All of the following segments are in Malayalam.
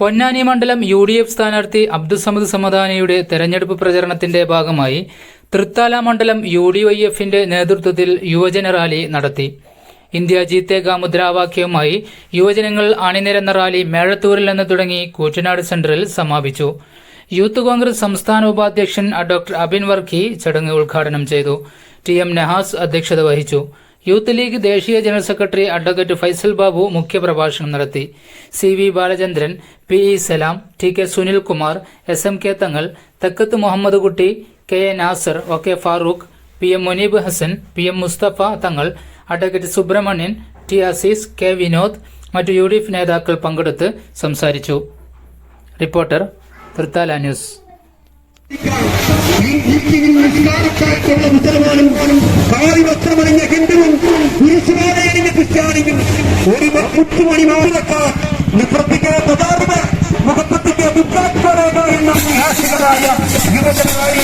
പൊന്നാനി മണ്ഡലം UDF സ്ഥാനാർത്ഥി അബ്ദുസമദ് സമദാനിയുടെ തെരഞ്ഞെടുപ്പ് പ്രചരണത്തിന്റെ ഭാഗമായി തൃത്താല മണ്ഡലം UDYFന്റെ നേതൃത്വത്തിൽ യുവജന റാലി നടത്തി. ഇന്ത്യ ജീത്തേഗ മുദ്രാവാക്യവുമായി യുവജനങ്ങൾ അണിനിരന്ന റാലി മേഴത്തൂരിൽ നിന്ന് തുടങ്ങി കൂറ്റനാട് സെന്ററിൽ സമാപിച്ചു. യൂത്ത് കോൺഗ്രസ് സംസ്ഥാന ഉപാധ്യക്ഷൻ ഡോക്ടർ അബിൻ വർക്കി ചടങ്ങ് ഉദ്ഘാടനം ചെയ്തു. TM നഹാസ് അധ്യക്ഷത വഹിച്ചു. യൂത്ത് ലീഗ് ദേശീയ general secretary advocate Faisal Babu മുഖ്യപ്രഭാഷണം നടത്തി. CV ബാലചന്ദ്രൻ, PE സലാം, TK സുനിൽകുമാർ, SMK തങ്ങൾ, തക്കത്ത് മുഹമ്മദ് കുട്ടി, KA Nasar, OK Farooq, PM Muneeb Hasan, PM Mustafa Thangal, advocate Subrahmanian, T Azeez, K Vinod, മറ്റു UDF നേതാക്കൾ പങ്കെടുത്ത് സംസാരിച്ചു. Reporter Thrithala news. വസ്ത്രമണിഞ്ഞ ഹിന്ദുവും കുരിശുമാലയണിഞ്ഞ ക്രിസ്ത്യാനിയും ഒരു മുത്തുമണി മാതൃക്കാർ നിപ്രത്തിക്കാത്ത മുഖപ്പത്തിക്ക് വിദ്യാത്മരേഖ എന്ന ഐതിഹാസികരായ യുവജനരായ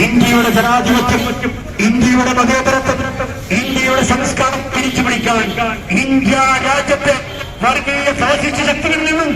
ഇന്ത്യയുടെ ജനാധിപത്യം, ഇന്ത്യയുടെ മതേതരത്വം, ഇന്ത്യയുടെ സംസ്കാരം തിരിച്ചുപിടിക്കാൻ ഇന്ത്യ രാജ്യത്തെ വർഗീയ ഫാസിസ്റ്റ് ശക്തികളിൽ നിന്നും